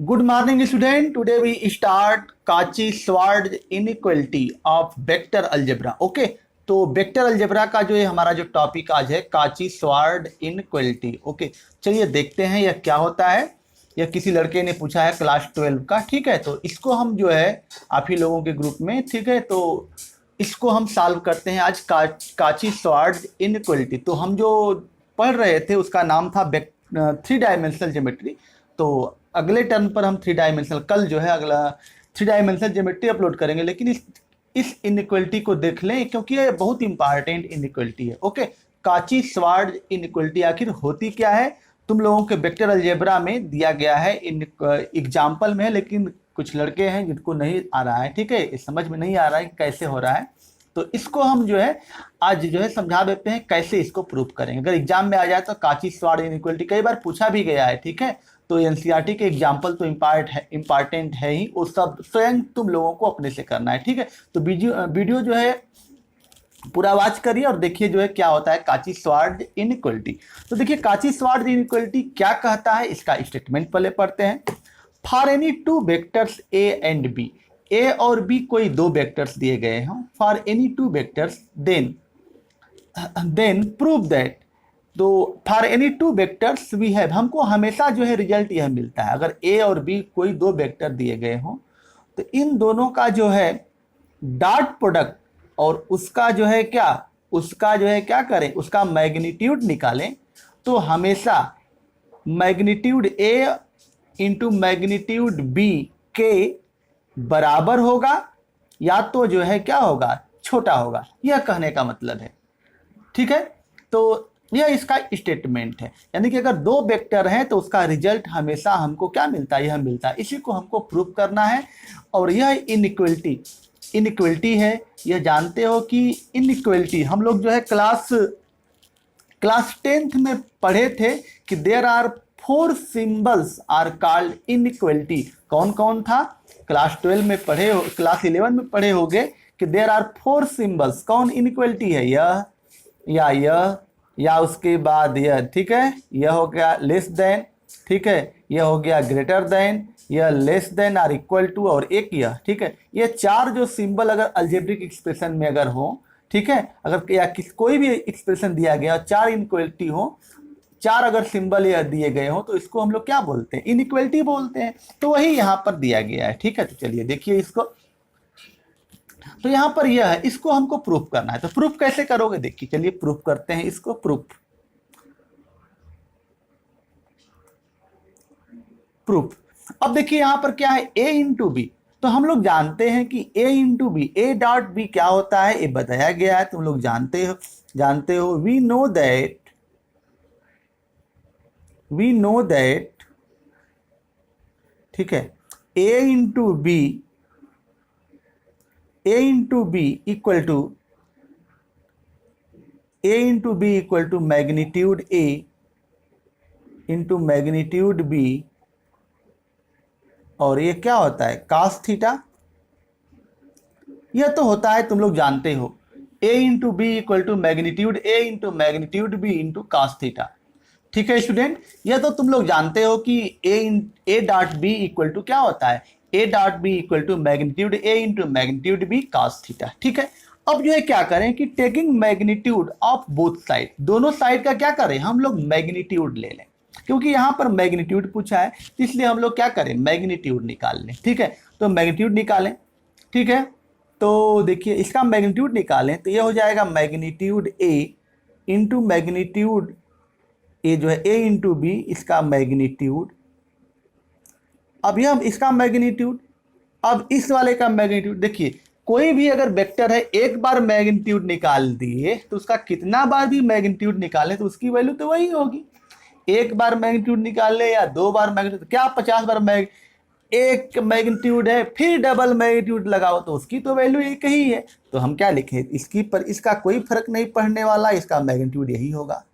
Good morning, student. Today we start Cauchy-Schwarz inequality of vector algebra. Okay, तो vector algebra का जो है हमारा जो टॉपिक आज है काची-श्वार्ज इनइक्वालिटी. ओके, चलिए देखते हैं यह क्या होता है. यह किसी लड़के ने पूछा है क्लास 12 का. ठीक है, तो इसको हम जो है आप ही लोगों के ग्रुप में, ठीक है, तो इसको हम सॉल्व करते हैं आज काची-श्वार्ज इनइक्वालिटी. तो हम जो पढ़ रहे थे उसका नाम था 3 डायमेंशनल ज्योमेट्री. तो अगले टर्न पर हम 3 डायमेंशनल, कल जो है अगला 3 डायमेंशनल ज्योमेट्री अपलोड करेंगे. लेकिन इस इनइक्वालिटी को देख लें क्योंकि ये बहुत इंपॉर्टेंट इनइक्वालिटी है. ओके, काची-श्वार्ज इनइक्वालिटी आखिर होती क्या है? तुम लोगों के वेक्टर अलजेब्रा में दिया गया है, एग्जाम्पल में है, लेकिन कुछ लड़के हैं जिनको नहीं आ रहा है. ठीक है, समझ में नहीं आ रहा है कि कैसे हो रहा है. तो इसको हम जो है आज जो है समझा देते हैं कैसे इसको प्रूव करेंगे. अगर एग्जाम में आ जाए तो काची-श्वार्ज इनइक्वालिटी कई बार पूछा भी गया है. ठीक है, तो एनसीईआरटी के एग्जाम्पल तो इम्पॉर्टेंट है ही, वो सब स्वयं तुम लोगों को अपने से करना है. ठीक है, तो वीडियो जो है पूरा वॉच करिए और देखिए जो है क्या होता है काची-श्वार्ज इनइक्वालिटी. तो देखिए काची-श्वार्ज इनइक्वालिटी क्या कहता है, इसका स्टेटमेंट पहले पढ़ते हैं. For any two vectors A and B, A और बी कोई दो वेक्टर्स दिए गए हों, for any two vectors then prove that. तो for any two vectors we have, हमको हमेशा जो है रिजल्ट यह मिलता है अगर ए और बी कोई दो वेक्टर दिए गए हों तो इन दोनों का जो है डॉट प्रोडक्ट और उसका जो है क्या करें, उसका मैग्नीट्यूड निकालें. तो हमेशा magnitude A into magnitude B के बराबर होगा या तो जो है क्या होगा, छोटा होगा. यह कहने का मतलब है. ठीक है, तो यह इसका स्टेटमेंट है. यानी कि अगर दो वेक्टर हैं तो उसका रिजल्ट हमेशा हमको क्या मिलता है, यह मिलता है. इसी को हमको प्रूव करना है. और यह इनइक्वालिटी है. यह जानते हो कि इनइक्वालिटी हम लोग जो है क्लास 10th में पढ़े थे कि there are 4 symbols are called inequality. कौन कौन था? क्लास 12 में पढ़े हो, क्लास 11 में पढ़े होगे कि देयर आर 4 सिंबल्स. कौन इनइक्वालिटी है? यह या उसके बाद यह. ठीक है, यह हो गया लेस देन. ठीक है, यह हो गया ग्रेटर देन, यह लेस देन और इक्वल टू, और एक यह. ठीक है, ये 4 जो सिंबल अगर अलजेब्रिक एक्सप्रेशन में अगर हो, ठीक है, अगर या कोई भी एक्सप्रेशन दिया गया 4 इनइक्वालिटी हो, 4 अगर सिंबल या दिए गए हो तो इसको हम लोग क्या बोलते हैं, इनइक्वालिटी बोलते हैं. तो वही यहाँ पर दिया गया है. ठीक है, तो चलिए देखिए इसको. तो यहां पर यह है, इसको हमको प्रूफ करना है. तो प्रूफ कैसे करोगे, देखिए चलिए प्रूफ करते हैं इसको. प्रूफ अब देखिए यहां पर क्या है, a इंटू बी. तो हम लोग जानते हैं कि a into B, a dot B क्या होता है, ये बताया गया है, तुम लोग जानते हो. वी नो दैट ठीक है, a into B equal to magnitude a into magnitude b. और ये क्या होता है, कास थीटा. यह तो होता है, तुम लोग जानते हो, a into B equal to magnitude a into magnitude b into cos theta. ठीक है स्टूडेंट, यह तो तुम लोग जानते हो कि a dot B equal to क्या होता है, a dot B equal to magnitude a into magnitude b cos theta. ठीक है, अब जो है क्या करें कि taking magnitude of both side, दोनों साइड का क्या करें, हम लोग मैग्नीट्यूड ले लें. क्योंकि यहाँ पर मैग्नीट्यूड पूछा है इसलिए हम लोग क्या करें, मैग्नीट्यूड निकाल लें. ठीक है, तो मैग्नीट्यूड निकालें. ठीक है, तो देखिए इसका मैग्नीट्यूड निकालें तो ये हो जाएगा मैग्नीट्यूड a इंटू मैग्नीट्यूड ए जो है a इंटू बी, इसका मैग्नीट्यूड. अब यह इसका मैग्नीट्यूड, अब इस वाले का मैग्नीट्यूड. देखिए कोई भी अगर वेक्टर है, एक बार मैग्नीट्यूड निकाल दिए तो उसका कितना बार भी मैग्नीट्यूड निकाले तो उसकी वैल्यू तो वही होगी. एक बार मैग्नीट्यूड निकाल ले या 2 बार मैग्नीट्यूड, क्या 50 बार एक मैग्नीट्यूड है फिर डबल मैग्नीट्यूड लगाओ तो उसकी तो वैल्यू एक ही है. तो हम क्या लिखें, इसका कोई फर्क नहीं पड़ने वाला, इसका मैग्नीट्यूड यही होगा.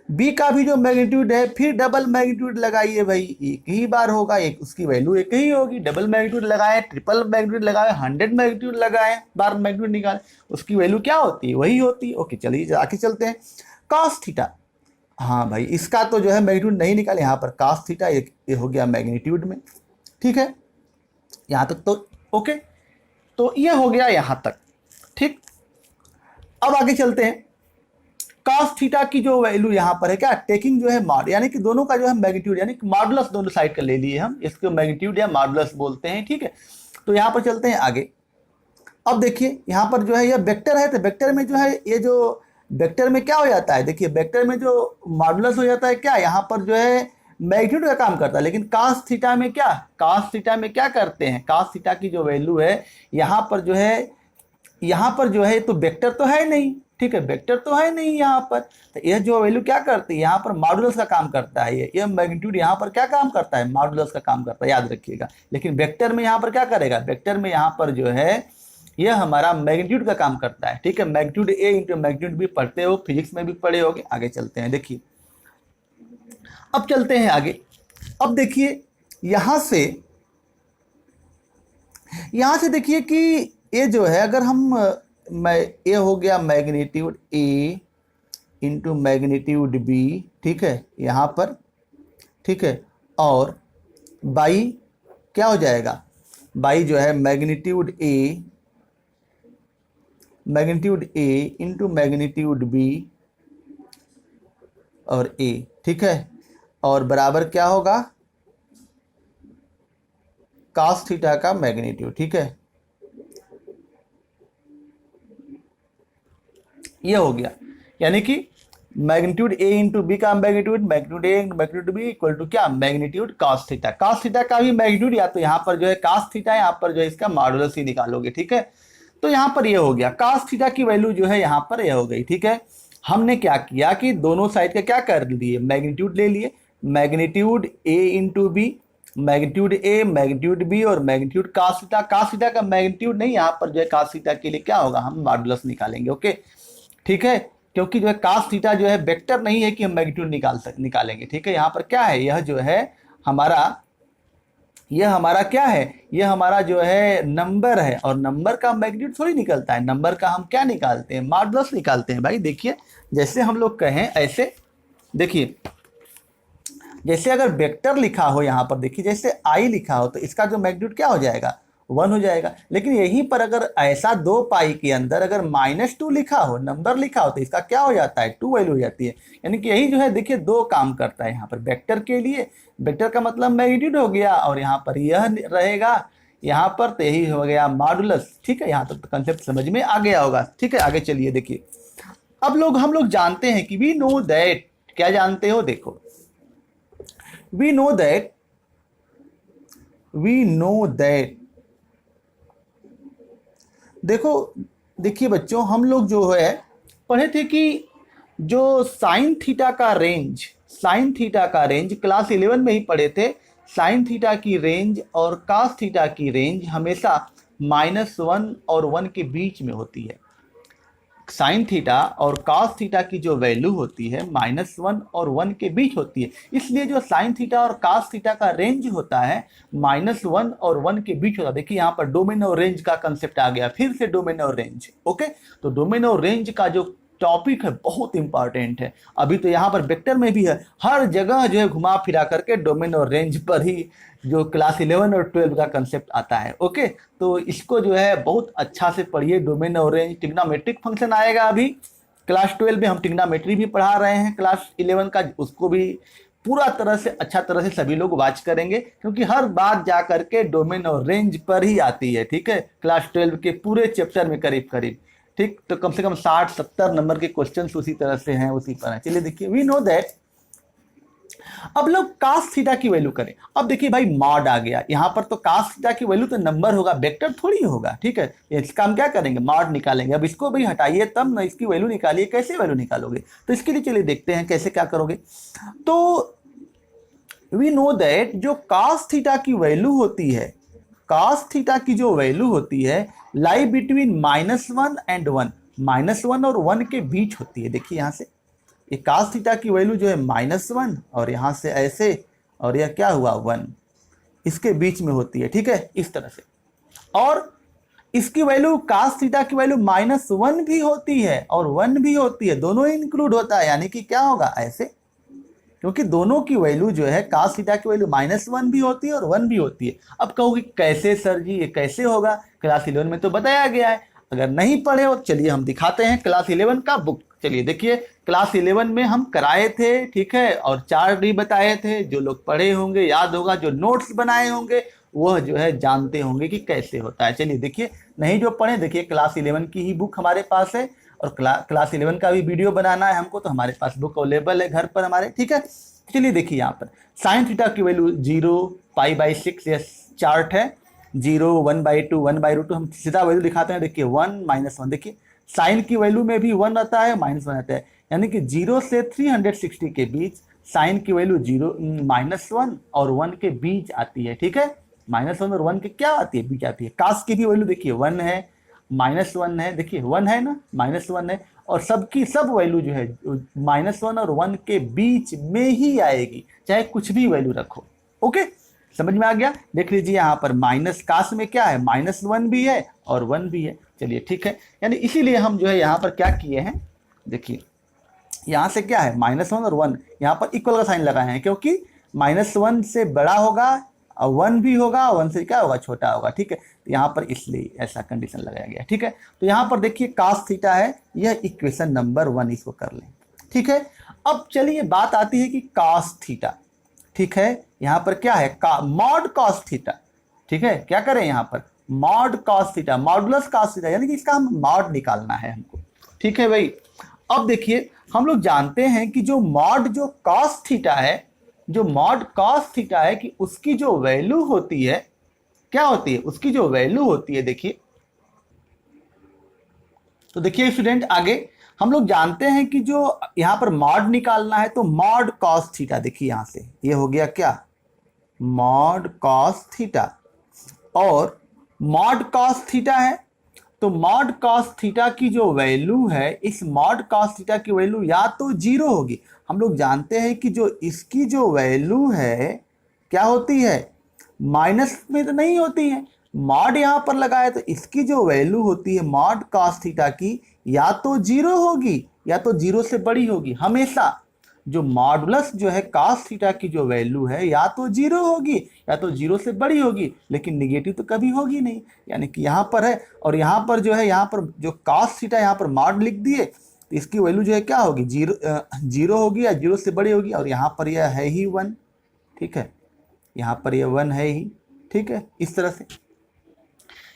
बी का भी जो मैग्नीट्यूड है फिर डबल मैग्नीट्यूड लगाइए भाई, एक ही बार होगा, एक उसकी वैल्यू एक ही होगी. डबल मैग्नीट्यूड लगाए, ट्रिपल मैग्नीट्यूड लगाए, 100 मैग्नीट्यूड लगाए, बार मैग्नीट्यूड निकाले, उसकी वैल्यू क्या होती है, वही होती है. ओके, चलिए आगे चलते हैं. कॉस थीटा, हाँ भाई, इसका तो जो है मैग्नीट्यूड नहीं निकाले, यहाँ पर cos थीटा ये हो गया मैग्नीट्यूड में, ठीक है, यहाँ तक तो ओके। तो ये हो गया यहाँ तक, ठीक। अब आगे चलते हैं। cos थीटा की जो वैल्यू यहाँ पर है क्या, टेकिंग जो है मॉड, यानी कि दोनों का जो है मैग्नीट्यूड, यानी कि मॉडुलस दोनों साइड का ले लिए हम, इसको मैग्नीट्यूड या मॉडुलस बोलते हैं, ठीक है। तो यहाँ पर चलते हैं आगे। अब देखिए यहाँ पर जो है ये वेक्टर है, तो वेक्टर में जो है ये जो वेक्टर में क्या हो जाता है, देखिए वेक्टर में जो मॉडुलस हो जाता है क्या, यहाँ पर जो है मैग्नीट्यूड का काम करता है, लेकिन cos थीटा में क्या, cos थीटा में क्या करते हैं, cos थीटा की जो वैल्यू है यहाँ पर जो है, यहाँ पर जो है तो वेक्टर तो है नहीं, ठीक है, वेक्टर तो है नहीं यहाँ पर, तो यह जो वैल्यू क्या करती है यहाँ पर मॉडुलस का काम करता है, ये मैग्नीट्यूड यहाँ पर क्या काम करता है, मॉडुलस का काम करता है, याद रखिएगा। लेकिन वेक्टर में यहाँ पर क्या करेगा, वेक्टर में यहाँ पर जो है यह हमारा मैग्नीट्यूड का काम करता है, ठीक है। मैग्नीट्यूड ए इंटू मैग्नीट्यूड भी पढ़ते हो, फिजिक्स में भी पढ़े होगे। आगे चलते हैं, देखिए अब चलते हैं आगे। अब देखिए यहाँ से देखिए कि ये जो है अगर हम ये हो गया magnitude A into magnitude B, ठीक है, यहाँ पर, ठीक है, और बाई क्या हो जाएगा, बाई जो है magnitude A into magnitude B और ए, ठीक है, और बराबर क्या होगा cos थीटा का मैग्नीट्यूड, ठीक है, ये हो गया। यानी कि मैग्नीट्यूड ए इंटू बी का magnitude, magnitude A into magnitude B equal to क्या, magnitude cos theta. cos theta का भी मैग्नीट्यूड या तो यहाँ पर जो है cos थीटा, यहाँ पर जो है इसका मॉडुलस ही निकालोगे, ठीक है। तो यहाँ पर ये हो गया cos थीटा की वैल्यू जो है यहाँ पर ये हो गई, ठीक है। हमने क्या किया कि दोनों साइड का क्या कर लिए, मैग्नीट्यूड ले लिए, magnitude A into B, magnitude A magnitude B और magnitude cos theta. cos theta का मैग्नीट्यूड नहीं, यहाँ पर जो है cos थीटा के लिए क्या होगा, हम मॉडुलस निकालेंगे, ओके, ठीक है। क्योंकि जो है cos थीटा जो है वेक्टर नहीं है कि हम मैग्नीट्यूड निकालेंगे, ठीक है। यहाँ पर क्या है, यह जो है हमारा, यह हमारा क्या है, यह हमारा जो है नंबर है, और नंबर का मैग्नीट्यूड थोड़ी निकलता है, नंबर का हम क्या निकालते हैं, मॉडुलस निकालते हैं भाई। देखिए जैसे हम लोग कहें ऐसे, देखिए जैसे अगर वेक्टर लिखा हो यहाँ पर, देखिए जैसे आई लिखा हो तो इसका जो मैग्नीट्यूड क्या हो जाएगा, 1 हो जाएगा। लेकिन यहीं पर अगर ऐसा 2 पाई के अंदर अगर -2 लिखा हो, नंबर लिखा हो, तो इसका क्या हो जाता है, 2 वैल्यू हो जाती है। यानी कि यही जो है देखिए 2 काम करता है यहाँ पर वेक्टर के लिए, वेक्टर का मतलब मैग्नीट्यूड हो गया, और यहाँ पर यह रहेगा यहाँ पर, तो यही हो गया मॉडुलस, ठीक है। यहाँ तक तो कंसेप्ट समझ में आ गया होगा, ठीक है। आगे चलिए देखिए, अब हम लोग जानते हैं कि वी नो दैट, क्या जानते हो, देखो वी नो दैट, देखिए बच्चों, हम लोग जो है पढ़े थे कि जो साइन थीटा का रेंज, क्लास 11 में ही पढ़े थे, साइन थीटा की रेंज और cos थीटा की रेंज हमेशा -1 और 1 के बीच में होती है। साइन थीटा और cos थीटा की जो वैल्यू होती है -1 और 1 के बीच होती है, इसलिए जो साइन थीटा और cos थीटा का रेंज होता है -1 और 1 के बीच होता है। देखिए यहाँ पर डोमेन और रेंज का कंसेप्ट आ गया, फिर से डोमेन और रेंज, ओके। तो डोमेन और रेंज का जो टॉपिक है बहुत इंपॉर्टेंट है। अभी तो यहाँ पर वेक्टर में भी है, हर जगह जो है घुमा फिरा करके डोमेन और रेंज पर ही जो क्लास 11 और 12 का कंसेप्ट आता है, ओके। तो इसको जो है बहुत अच्छा से पढ़िए, डोमेन और रेंज, ट्रिग्नोमेट्रिक फंक्शन आएगा अभी क्लास 12 में, हम ट्रिग्नोमेट्री भी पढ़ा रहे हैं क्लास 11 का, उसको भी पूरा तरह से अच्छा तरह से सभी लोग वॉच करेंगे, क्योंकि हर बात जा करके डोमेन और रेंज पर ही आती है, ठीक है, क्लास 12 के पूरे चैप्टर में करीब करीब, ठीक। तो कम से कम 60-70 नंबर के क्वेश्चन उसी तरह से हैं, उसी पर हैं। चलिए देखिए, वी नो दैट, अब लोग cos थीटा की वैल्यू करें। अब देखिए भाई मॉड आ गया यहाँ पर, तो cos थीटा की वैल्यू तो नंबर होगा, वेक्टर थोड़ी होगा, ठीक है। इसका हम क्या करेंगे, मॉड निकालेंगे। अब इसको भाई हटाइए तब ना इसकी वैल्यू निकालिए, कैसे वैल्यू निकालोगे, तो इसके लिए चलिए देखते हैं कैसे क्या करोगे। तो वी नो दैट जो cos थीटा की वैल्यू होती है, cos थीटा की जो वैल्यू होती है लाई बिटवीन -1 एंड 1, -1 और 1 के बीच होती है। देखिए यहाँ से ये cos थीटा की वैल्यू जो है -1 और यहाँ से ऐसे, और यह क्या हुआ 1, इसके बीच में होती है, ठीक है, इस तरह से। और इसकी वैल्यू cos थीटा की वैल्यू -1 भी होती है और 1 भी होती है, दोनों इंक्लूड होता है, यानी कि क्या होगा ऐसे, क्योंकि दोनों की वैल्यू जो है cos थीटा की वैल्यू -1 भी होती है और 1 भी होती है। अब कहोगे कैसे सर जी, ये कैसे होगा? क्लास 11 में तो बताया गया है। अगर नहीं पढ़े हो चलिए हम दिखाते हैं क्लास 11 का बुक। चलिए देखिए, क्लास 11 में हम कराए थे, ठीक है, और 4 भी बताए थे। जो लोग पढ़े होंगे याद होगा, जो नोट्स बनाए होंगे वह जो है जानते होंगे कि कैसे होता है। चलिए देखिए, नहीं जो पढ़े देखिए, क्लास 11 की ही बुक हमारे पास है और क्लास 11 का भी वीडियो बनाना है हमको, तो हमारे पास बुक अवेलेबल है घर पर हमारे, ठीक है। चलिए देखिए, यहाँ पर साइन थीटा की वैल्यू 0, π/6 ये चार्ट है। 0, 1/2, 1/√2 हम सीधा वैल्यू दिखाते हैं। देखिए 1 -1, देखिए साइन की वैल्यू में भी 1 आता है, -1 आता है, यानी कि 0 से 360 के बीच साइन की वैल्यू -1 और 1 के बीच आती है, ठीक है। -1 और 1 के क्या आती है? बीच आती है। कास की भी वैल्यू देखिए 1 है, -1 है, देखिए 1 है ना, -1 है, और सबकी सब वैल्यू जो है -1 और 1 के बीच में ही आएगी, चाहे कुछ भी वैल्यू रखो। ओके, समझ में आ गया? देख लीजिए यहाँ पर माइनस कास में क्या है, -1 भी है और 1 भी है। चलिए ठीक है, यानी इसीलिए हम जो है यहाँ पर क्या किए हैं, देखिए यहाँ से क्या है, -1 और 1 यहाँ पर इक्वल का साइन लगाए हैं, क्योंकि -1 से बड़ा होगा और 1 भी होगा, 1 से क्या होगा, छोटा होगा, ठीक है। तो यहाँ पर इसलिए ऐसा कंडीशन लगाया गया, ठीक है। तो यहाँ पर देखिए कास थीटा है, यह इक्वेशन नंबर 1, इसको कर लें, ठीक है। अब चलिए बात आती है कि कास थीटा, ठीक है, यहाँ पर क्या है, मॉड कॉस थीटा, ठीक है। क्या करें यहाँ पर, mod cos theta, modulus cos theta, यानी कि इसका हम मॉड निकालना है हमको, ठीक है भाई। अब देखिए, हम लोग जानते हैं कि जो मॉड जो कॉस थीटा है, जो मॉड कॉस थीटा है, कि उसकी जो वैल्यू होती है, क्या होती है, उसकी जो वैल्यू होती है, देखिए, तो देखिए स्टूडेंट आगे हम लोग जानते हैं कि जो यहां पर मॉड निकालना है, तो मॉड कॉस थीटा, देखिए यहां से ये हो गया क्या, मॉड कॉस थीटा, और मॉड कॉस थीटा है, तो मॉड कॉस थीटा की जो वैल्यू है, इस मॉड कॉस थीटा की वैल्यू या तो 0 होगी, हम लोग जानते हैं कि जो इसकी जो वैल्यू है क्या होती है, माइनस में तो नहीं होती है, मॉड यहां पर लगाए तो इसकी जो वैल्यू होती है मॉड कॉस थीटा की, या तो 0 होगी या तो 0 से बड़ी होगी। हमेशा जो मॉडुलस जो है कॉस थीटा की जो वैल्यू है, या तो 0 होगी या तो 0 से बड़ी होगी, लेकिन निगेटिव तो कभी होगी नहीं। यानी कि यहाँ पर है, और यहाँ पर जो है, यहाँ पर जो कॉस थीटा यहाँ पर मॉड लिख दिए, तो इसकी वैल्यू जो है क्या होगी, 0 होगी या 0 से बड़ी होगी, और यहाँ पर यह है ही 1, ठीक है, यहाँ पर यह 1 है ही, ठीक है, इस तरह से।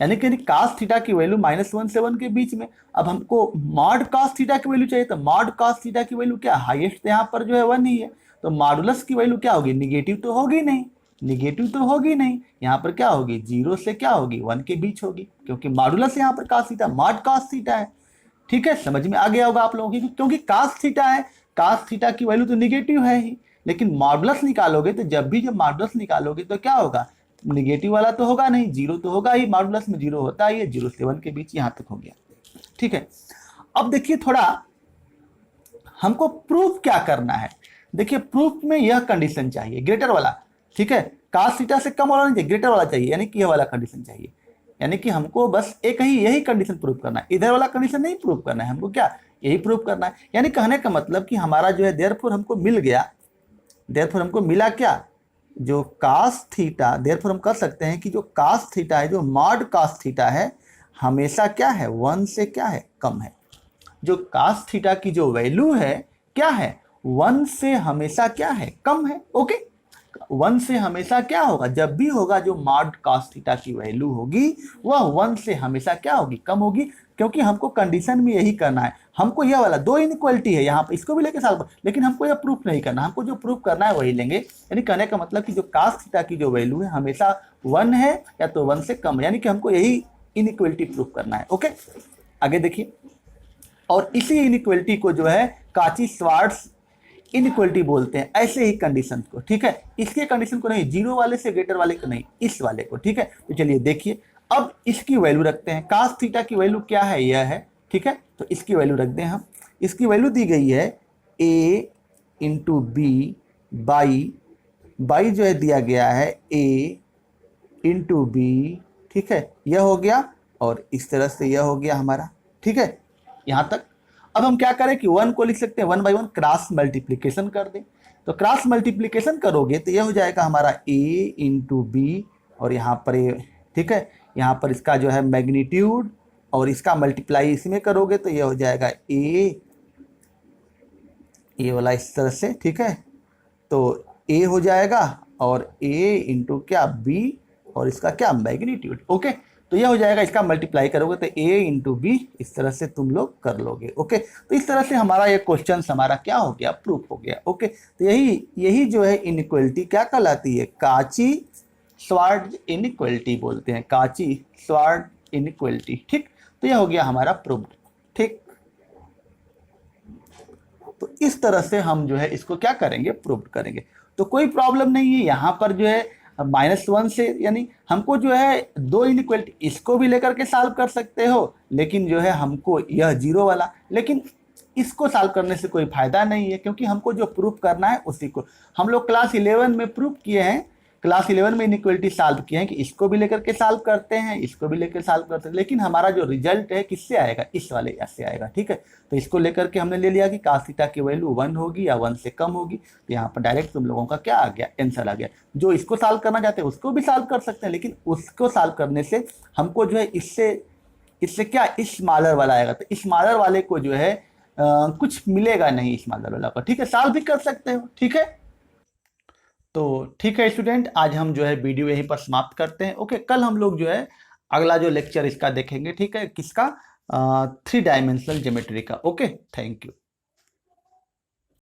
यानी कि cos थीटा की वैल्यू -1 से 1 के बीच में। अब हमको मॉड cos थीटा की वैल्यू चाहिए, तो मॉड cos थीटा की वैल्यू क्या, हाईएस्ट यहाँ पर जो है 1 ही है, तो मॉडुलस की वैल्यू क्या होगी, निगेटिव तो होगी नहीं, निगेटिव तो होगी नहीं, यहाँ पर क्या होगी, 0 से क्या होगी, 1 के बीच होगी, क्योंकि मॉडुलस यहाँ पर cos theta, mod cos theta है, ठीक है। समझ में आ गया होगा आप लोगों की, क्योंकि cos थीटा है, cos थीटा की वैल्यू तो निगेटिव है ही, लेकिन मॉडुलस निकालोगे तो जब मॉडुलस निकालोगे तो क्या होगा, निगेटिव वाला तो होगा नहीं, 0 तो होगा ही, मॉडुलस में 0 होता ही है, 0 से 1 के बीच, यहां तक हो गया, ठीक है। अब देखिए थोड़ा हमको प्रूफ क्या करना है, देखिए प्रूफ में यह कंडीशन चाहिए, ग्रेटर वाला, ठीक है, cos थीटा से कम वाला नहीं चाहिए, ग्रेटर वाला चाहिए, यानी कि यह वाला कंडीशन चाहिए, यानी कि हमको बस एक ही यही कंडीशन प्रूफ करना है, इधर वाला कंडीशन नहीं प्रूफ करना है हमको, क्या यही प्रूफ करना है। यानी कहने का मतलब कि हमारा जो है देयरफॉर हमको मिल गया, देयरफॉर हमको मिला क्या, जो cos थीटा, देयरफॉर हम कर सकते हैं कि जो cos थीटा है, जो मॉड cos थीटा है, हमेशा क्या है, 1 से क्या है, कम है। जो cos थीटा की जो वैल्यू है क्या है, 1 से हमेशा क्या है, कम है। ओके, 1 से हमेशा क्या होगा, जब भी होगा जो मॉड cos थीटा की वैल्यू होगी वह 1 से हमेशा क्या होगी, कम होगी, क्योंकि हमको कंडीशन में यही करना है। हमको यह वाला 2 इनइक्वालिटी है यहाँ पर, इसको भी लेके साथ, लेकिन हमको यह प्रूफ नहीं करना, हमको जो प्रूफ करना है वही लेंगे। यानी कहने का मतलब कि जो cos थीटा की जो वैल्यू है हमेशा 1 है या तो 1 से कम है, यानी कि हमको यही इनइक्वालिटी प्रूफ करना है। ओके, आगे देखिए, और इसी इनइक्वालिटी को जो है काची श्वार्ट्ज इनइक्वालिटी बोलते हैं, ऐसे ही कंडीशन को, ठीक है। इसके कंडीशन को नहीं, 0 वाले से ग्रेटर वाले को नहीं, इस वाले को, ठीक है। तो चलिए देखिए, अब इसकी वैल्यू रखते हैं, cos थीटा की वैल्यू क्या है, यह है, ठीक है। तो इसकी वैल्यू रख दें हम, इसकी वैल्यू दी गई है a इंटू बी बाई जो है दिया गया है a इंटू बी, ठीक है, यह हो गया, और इस तरह से यह हो गया हमारा, ठीक है, यहाँ तक। अब हम क्या करें कि 1 को लिख सकते हैं 1/1, क्रॉस मल्टीप्लीकेशन कर दें, तो क्रॉस मल्टीप्लीकेशन करोगे तो ये हो जाएगा हमारा a इंटू बी, और यहाँ पर ये, ठीक है, यहाँ पर इसका जो है मैग्नीट्यूड और इसका मल्टीप्लाई इसमें करोगे तो ये हो जाएगा ए वाला इस तरह से, ठीक है। तो a हो जाएगा और a इंटू क्या b और इसका क्या मैग्नीट्यूड, ओके। तो ये हो जाएगा, इसका मल्टीप्लाई करोगे तो a इंटू बी, इस तरह से तुम लोग कर लोगे, ओके। तो इस तरह से हमारा ये क्वेश्चन हमारा क्या हो गया, प्रूफ हो गया, ओके। तो यही जो है इनइक्वलिटी क्या कहलाती है, काची श्वार्ट्ज इनइक्वलिटी बोलते हैं, काची श्वार्ट्ज इनइक्वलिटी, ठीक। तो ये हो गया हमारा प्रूफ, ठीक। तो इस तरह से हम जो है इसको क्या करेंगे, प्रूव करेंगे। तो कोई प्रॉब्लम नहीं है यहाँ पर जो है -1 से, यानी हमको जो है दो इनइक्वलिटी इसको भी लेकर के सॉल्व कर सकते हो, लेकिन जो है हमको यह 0 वाला, लेकिन इसको सॉल्व करने से कोई फायदा नहीं है, क्योंकि हमको जो प्रूफ करना है उसी को हम लोग क्लास 11 में प्रूफ किए हैं। क्लास 11 में इनइक्वलिटी सॉल्व किए हैं कि इसको भी लेकर के सॉल्व करते हैं, इसको भी लेकर सॉल्व करते हैं, लेकिन हमारा जो रिजल्ट है किससे आएगा, इस वाले से आएगा, ठीक है। तो इसको लेकर के हमने ले लिया कि cos थीटा की वैल्यू 1 होगी या 1 से कम होगी। तो यहाँ पर डायरेक्ट तुम लोगों का क्या आ गया, आंसर आ गया। जो इसको सॉल्व करना चाहते हैं उसको भी सॉल्व कर सकते हैं, लेकिन उसको सॉल्व करने से हमको जो है इससे क्या स्मॉलर वाला आएगा, तो स्मॉलर वाले को जो है कुछ मिलेगा नहीं स्मॉलर वाला को, ठीक है। सॉल्व भी कर सकते हो, ठीक है। तो ठीक है स्टूडेंट, आज हम जो है वीडियो यहीं पर समाप्त करते हैं, ओके। कल हम लोग जो है अगला जो लेक्चर इसका देखेंगे, ठीक है, किसका, 3 डायमेंशनल ज्योमेट्री का, ओके। Thank you.